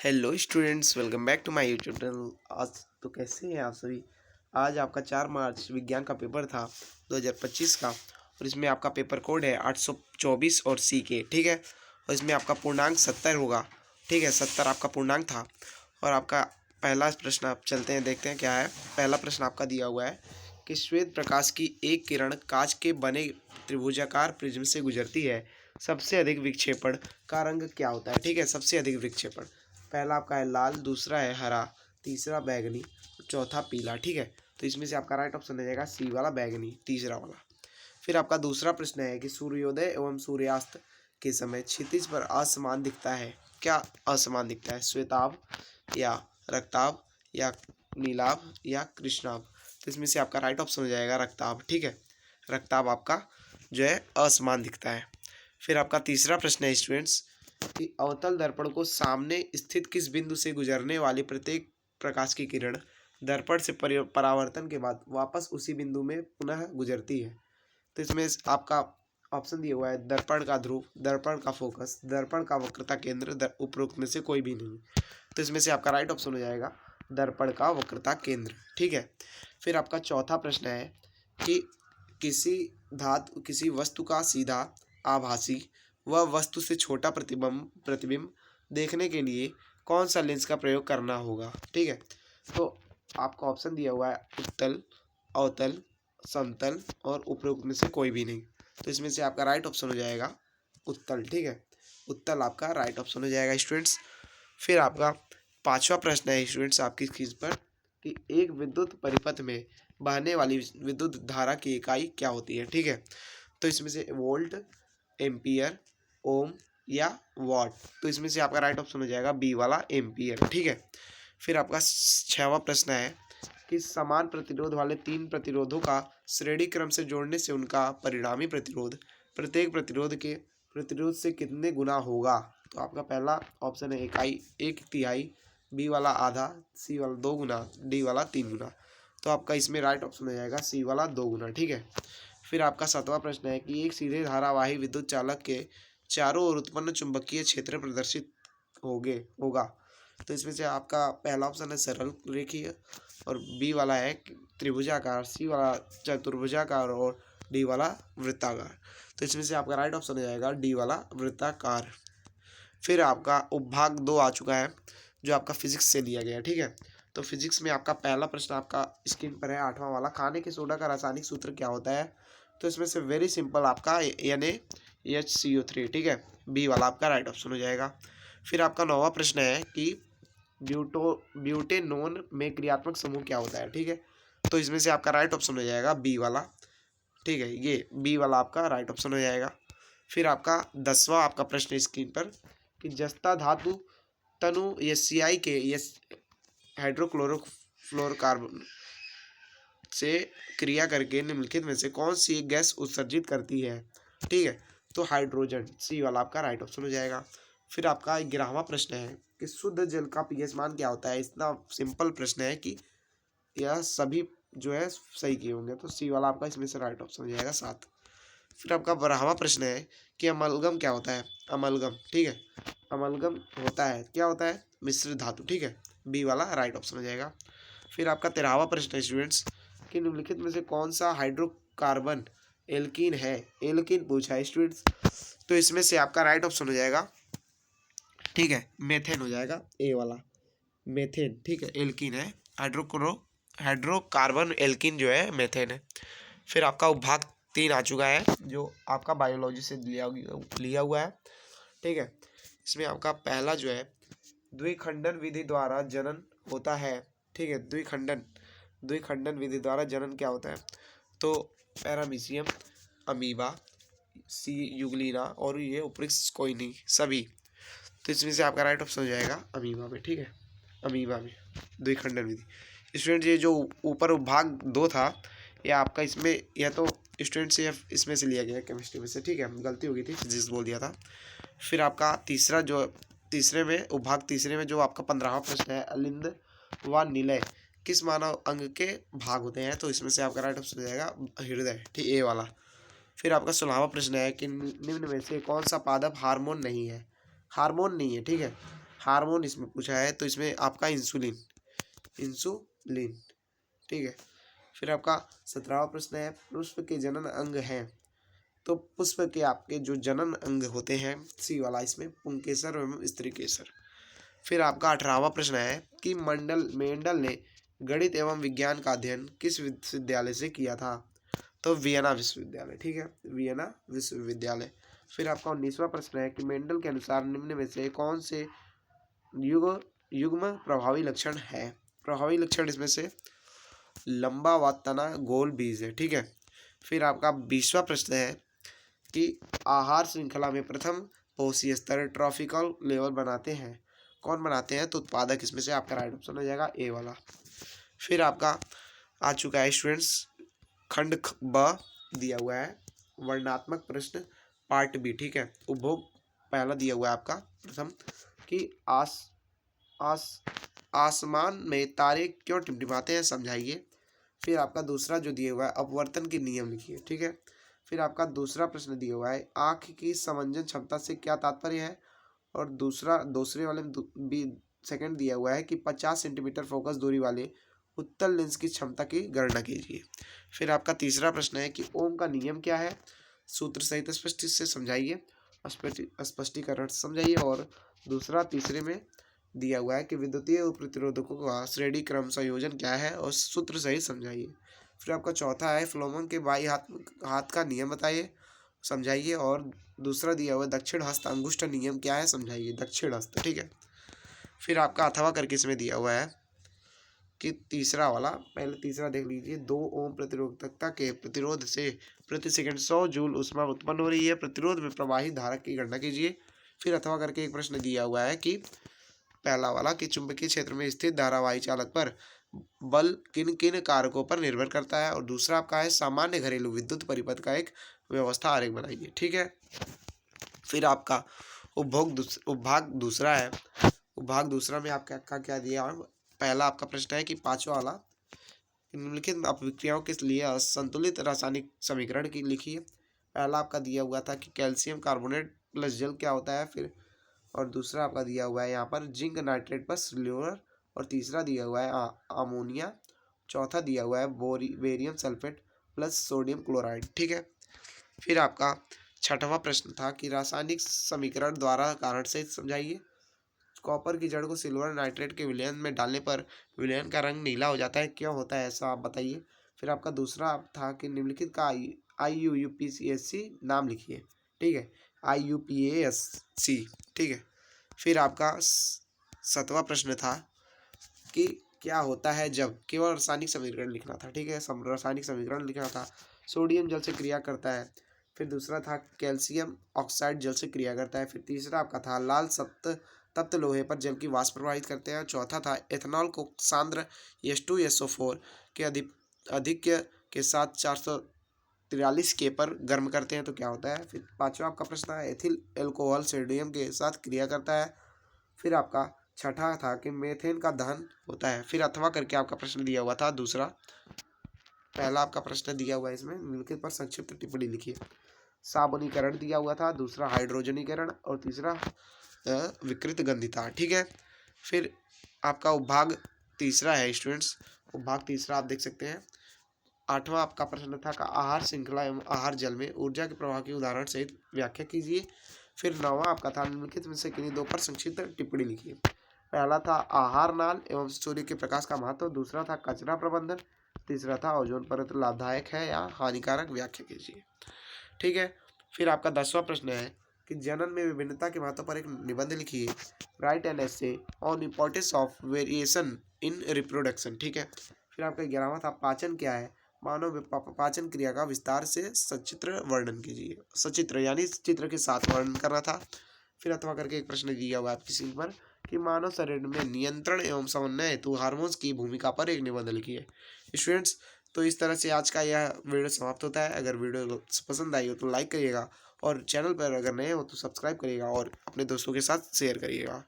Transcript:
Hello students, welcome back to my YouTube channel. आज तो कैसे हैं आप सभी। आज आपका 4 मार्च विज्ञान का पेपर था 2025 का, और इसमें आपका पेपर कोड है 824 और सी के, ठीक है। और इसमें आपका पूर्णांक 70 होगा, ठीक है। 70 आपका पूर्णांक था। और आपका पहला प्रश्न, आप चलते हैं देखते हैं क्या है। पहला प्रश्न आपका दिया हुआ है कि श्वेत प्रकाश की एक किरण कांच के बने त्रिभुजाकार प्रिज्म से गुजरती है, सबसे अधिक विक्षेपण का रंग क्या होता है, ठीक है। सबसे अधिक विक्षेपण, पहला आपका है लाल, दूसरा है हरा, तीसरा बैगनी, चौथा पीला, ठीक है। तो इसमें से आपका राइट ऑप्शन हो जाएगा सी वाला बैगनी, तीसरा वाला। फिर आपका दूसरा प्रश्न है कि सूर्योदय एवं सूर्यास्त के समय क्षितिज पर असमान दिखता है, क्या असमान दिखता है, श्वेताभ या रक्ताभ या नीलाभ या कृष्णाभ। तो इसमें से आपका राइट ऑप्शन हो जाएगा रक्ताभ, ठीक है। रक्ताभ आपका जो है असमान दिखता है। फिर आपका तीसरा प्रश्न है स्टूडेंट्स कि अवतल दर्पण को सामने स्थित किस बिंदु से गुजरने वाली प्रत्येक प्रकाश की किरण दर्पण से परावर्तन के बाद वापस उसी बिंदु में पुनः गुजरती है। तो इसमें आपका ऑप्शन दिया हुआ है दर्पण का ध्रुव, दर्पण का फोकस, दर्पण का वक्रता केंद्र, उपरोक्त में से कोई भी नहीं। तो इसमें से आपका राइट ऑप्शन हो जाएगा दर्पण का वक्रता केंद्र, ठीक है। फिर आपका चौथा प्रश्न है कि किसी वस्तु का सीधा आभासी व वस्तु से छोटा प्रतिबिंब देखने के लिए कौन सा लेंस का प्रयोग करना होगा, ठीक है। तो आपका ऑप्शन दिया हुआ है उत्तल, अवतल, समतल और उपरोक्त में से कोई भी नहीं। तो इसमें से आपका राइट ऑप्शन हो जाएगा उत्तल, ठीक है। उत्तल आपका राइट ऑप्शन हो जाएगा स्टूडेंट्स। फिर आपका पांचवा प्रश्न है स्टूडेंट्स आपकी स्क्रीन पर कि एक विद्युत परिपथ में बहने वाली विद्युत धारा की इकाई क्या होती है, ठीक है। तो इसमें से वोल्ट, एम्पियर, ओम या वॉट। तो इसमें से आपका राइट ऑप्शन हो जाएगा बी वाला एम्पियर, ठीक है। फिर आपका छठवां प्रश्न है कि समान प्रतिरोध वाले तीन प्रतिरोधों का श्रेणी क्रम से जोड़ने से उनका परिणामी प्रतिरोध प्रत्येक प्रतिरोध के प्रतिरोध से कितने गुना होगा। तो आपका पहला ऑप्शन है इकाई, एक तिहाई, बी वाला आधा, सी वाला 2 गुना, डी वाला 3 गुना। तो आपका इसमें राइट ऑप्शन हो जाएगा सी वाला 2 गुना, ठीक है। फिर आपका सातवां प्रश्न है कि एक सीधे धारावाही विद्युत चालक के चारों ओर उत्पन्न चुंबकीय क्षेत्र प्रदर्शित होगा। तो इसमें से आपका पहला ऑप्शन है सरल रेखीय, और बी वाला है त्रिभुजाकार, सी वाला चतुर्भुजाकार और डी वाला वृत्ताकार। तो इसमें से आपका राइट ऑप्शन हो जाएगा डी वाला वृत्ताकार। फिर आपका उपभाग 2 आ चुका है जो आपका फिजिक्स से लिया गया, ठीक है। तो फिजिक्स में आपका पहला प्रश्न आपका स्क्रीन पर है 8वां वाला, खाने के सोडा का रासायनिक सूत्र क्या होता है। तो इसमें से वेरी सिंपल आपका NaHCO3, ठीक है। बी वाला आपका राइट ऑप्शन हो जाएगा। फिर आपका 9वां प्रश्न है कि ब्यूटेनोन में क्रियात्मक समूह क्या होता है, ठीक है। तो इसमें से आपका राइट ऑप्शन हो जाएगा बी वाला, ठीक है। ये बी वाला आपका राइट ऑप्शन हो जाएगा। फिर आपका 10वां आपका प्रश्न स्क्रीन पर कि जस्ता धातु तनु एससीआई के हाइड्रोक्लोरोफ्लोरोकार्बन से क्रिया करके निम्नलिखित में से कौन सी एक गैस उत्सर्जित करती है, ठीक है। तो हाइड्रोजन, सी वाला आपका राइट ऑप्शन हो जाएगा। फिर आपका 11वां प्रश्न है कि शुद्ध जल का पीएच मान क्या होता है। इतना सिंपल प्रश्न है कि यह सभी जो है सही किए होंगे, तो सी वाला आपका इसमें से राइट ऑप्शन हो जाएगा 7। फिर आपका 12वां प्रश्न है कि अमलगम क्या होता है। अमलगम, ठीक है। अमलगम होता है, क्या होता है, मिश्रित धातु, ठीक है। बी वाला राइट ऑप्शन हो जाएगा। फिर आपका 13वां प्रश्न है स्टूडेंट्स कि निम्नलिखित में से कौन सा हाइड्रोकार्बन एल्कीन है। एल्कीन पूछा है स्टूडेंट्स, तो इसमें से आपका राइट ऑप्शन हो जाएगा, ठीक है, मेथेन हो जाएगा, ए वाला मेथेन, ठीक है। एल्कीन है, हाइड्रोकार्बन एल्कीन जो है मेथेन है। फिर आपका उपभाग 3 आ चुका है जो आपका बायोलॉजी से लिया हुआ है, ठीक है। इसमें आपका पहला जो है द्विखंडन विधि द्वारा जनन होता है, ठीक है। द्विखंडन विधि द्वारा जनन क्या होता है। तो पैरामीशियम, अमीबा, सी यूग्लिना और ये उपरिक्स कोई नहीं, सभी। तो इसमें से आपका राइट ऑप्शन हो जाएगा अमीबा में, ठीक है। अमीबा में द्विखंडन विधि। स्टूडेंट ये जो ऊपर भाग 2 था ये आपका इसमें, यह तो स्टूडेंट से इसमें से लिया गया केमिस्ट्री में से, ठीक है। गलती हो गई थी, फिजिक्स बोल दिया था। फिर आपका तीसरे में उपभाग तीसरे में जो आपका 15वां प्रश्न है अलिंद व निलय किस मानव अंग के भाग होते हैं। तो इसमें से आपका राइट ऑप्शन हो जाएगा हृदय, ठीक, ए वाला। फिर आपका 16वां प्रश्न है कि निम्न में से कौन सा पादप हार्मोन नहीं है। हार्मोन नहीं है, ठीक है। हार्मोन इसमें पूछा है, तो इसमें आपका इंसुलिन, ठीक है। फिर आपका 17वां प्रश्न है, पुष्प के जनन अंग हैं, तो पुष्प के आपके जो जनन अंग होते हैं, सी वाला इसमें पुंकेसर एवं स्त्री केसर। फिर आपका 18वां प्रश्न है कि मेंडल ने गणित एवं विज्ञान का अध्ययन किस विश्वविद्यालय से किया था, तो वियना विश्वविद्यालय, ठीक है, वियना विश्वविद्यालय। फिर आपका 19वां प्रश्न है कि मेंडल के अनुसार निम्न में से कौन से युग्म प्रभावी लक्षण है। प्रभावी लक्षण इसमें से लंबा व तना गोल बीज है, ठीक है। फिर आपका 20वां प्रश्न है कि आहार श्रृंखला में प्रथम पोषी स्तर ट्रॉफिकल लेवल बनाते हैं, कौन बनाते हैं, तो उत्पादक। इसमें से आपका राइट ऑप्शन हो जाएगा ए वाला। फिर आपका आ चुका है स्टूडेंट्स खंड ब दिया हुआ है, वर्णनात्मक प्रश्न पार्ट बी, ठीक है। उपभोग पहला दिया हुआ है आपका प्रथम कि आसमान में तारे क्यों टिमटिमाते हैं, समझाइए। फिर आपका दूसरा जो दिया हुआ है अपवर्तन के नियम लिखिए, ठीक है। फिर आपका दूसरा प्रश्न दिया हुआ है आँख की समंजन क्षमता से क्या तात्पर्य है, और दूसरे वाले में सेकंड दिया हुआ है कि 50 सेंटीमीटर फोकस दूरी वाले उत्तल लेंस की क्षमता की गणना कीजिए। फिर आपका तीसरा प्रश्न है कि ओम का नियम क्या है, सूत्र सहित स्पष्ट से समझाइए, स्पष्टीकरण समझाइए। और दूसरा तीसरे में दिया हुआ है कि विद्युतीय प्रतिरोधकों का श्रेणी क्रम संयोजन क्या है और सूत्र सहित समझाइए। फिर आपका चौथा है फ्लोमन के बाई हाथ का नियम बताइए, समझाइए। और दूसरा दिया हुआ है दक्षिण हस्त अंगुष्ठ नियम क्या है, समझाइए, दक्षिण हस्त, ठीक है। फिर आपका अथवा करके इसमें दिया हुआ है कि तीसरा वाला, पहले तीसरा देख लीजिए, 2 ओम प्रतिरोधकता के प्रतिरोध से प्रति सेकंड 100 जूल ऊष्मा उत्पन्न हो रही है, प्रतिरोध में प्रवाही धारक की गणना कीजिए। फिर अथवा करके एक प्रश्न दिया हुआ है कि पहला वाला कि चुंबकीय क्षेत्र में स्थित धारावाही चालक पर बल किन किन कारकों पर निर्भर करता है, और दूसरा आपका है सामान्य घरेलू विद्युत परिपथ का एक व्यवस्था आरेख बनाइए, ठीक है। फिर आपका उपभाग दूसरा है, उपभाग दूसरा में आपका क्या दिया, पहला आपका प्रश्न है कि पांचवा वाला निम्नलिखित अपविक्रियाओं के लिए असंतुलित रासायनिक समीकरण की लिखिए। पहला आपका दिया हुआ था कि कैल्शियम कार्बोनेट प्लस जल क्या होता है, फिर और दूसरा आपका दिया हुआ है यहाँ पर जिंक नाइट्रेट प्लस सिल्वर, और तीसरा दिया हुआ है अमोनिया, चौथा दिया हुआ है barium sulphate plus sodium chloride, ठीक है। फिर आपका छठवां प्रश्न था कि रासायनिक समीकरण द्वारा कारण से समझाइए। कॉपर की जड़ को सिल्वर नाइट्रेट के विलयन में डालने पर विलयन का रंग नीला हो जाता है, क्यों होता है ऐसा, आप बताइए। फिर आपका दूसरा था कि निम्नलिखित का IUPAC नाम लिखिए, ठीक है, IUPAC, ठीक है। फिर आपका 7वां प्रश्न था कि क्या होता है जब, केवल रासायनिक समीकरण लिखना था, ठीक है, रासायनिक समीकरण लिखना था। सोडियम जल से क्रिया करता है। फिर दूसरा था कैल्शियम ऑक्साइड जल से क्रिया करता है। फिर तीसरा आपका था लाल तप्त लोहे पर जल की वाष्प प्रवाहित करते हैं। चौथा था एथेनॉल को सांद्र H2SO4 के अधिक्य के साथ 443 K पर गर्म करते हैं, तो क्या होता है। फिर पांचवा आपका प्रश्न है एथिल एल्कोहल सोडियम के साथ क्रिया करता है। फिर आपका छठा था कि मेथेन का दहन होता है। फिर अथवा करके आपका प्रश्न दिया हुआ था दूसरा, पहला आपका प्रश्न दिया हुआ है इसमें निम्नलिखित पर संक्षिप्त टिप्पणी लिखिए। साबुनीकरण दिया हुआ था, दूसरा हाइड्रोजनीकरण, और तीसरा विकृत गंधिता, ठीक है। फिर आपका उपभाग तीसरा है स्टूडेंट्स, उपभाग तीसरा आप देख सकते हैं। 8वां आपका प्रश्न था का आहार श्रृंखला एवं आहार जल में ऊर्जा के प्रवाह की उदाहरण सहित व्याख्या कीजिए। फिर 9वां आपका था निम्नलिखित में से किन्हीं 2 पर संक्षिप्त टिप्पणी लिखिए। पहला था आहार नाल एवं सूर्य के प्रकाश का महत्व, दूसरा था कचरा प्रबंधन, तीसरा था ओजोन परत लाभदायक है या हानिकारक, व्याख्या कीजिए, ठीक है। फिर आपका 10वां प्रश्न है कि जनन में विभिन्नता के महत्व पर एक निबंध लिखिए। Right an essay on importance of variation in reproduction, ठीक है। फिर आपका 11वां था पाचन क्या है, मानव पाचन क्रिया का विस्तार से सचित्र वर्णन कीजिए, सचित्र यानी चित्र के साथ वर्णन करना था। फिर अथवा करके एक प्रश्न दिया हुआ है आपकी स्क्रीन पर कि मानव शरीर में नियंत्रण एवं समन्वय हेतु हार्मोन्स की भूमिका पर एक निबंध लिखिए। स्टूडेंट्स, तो इस तरह से आज का यह वीडियो समाप्त होता है। अगर वीडियो पसंद आई हो तो लाइक करिएगा, और चैनल पर अगर नए हो तो सब्सक्राइब करिएगा, और अपने दोस्तों के साथ शेयर करिएगा।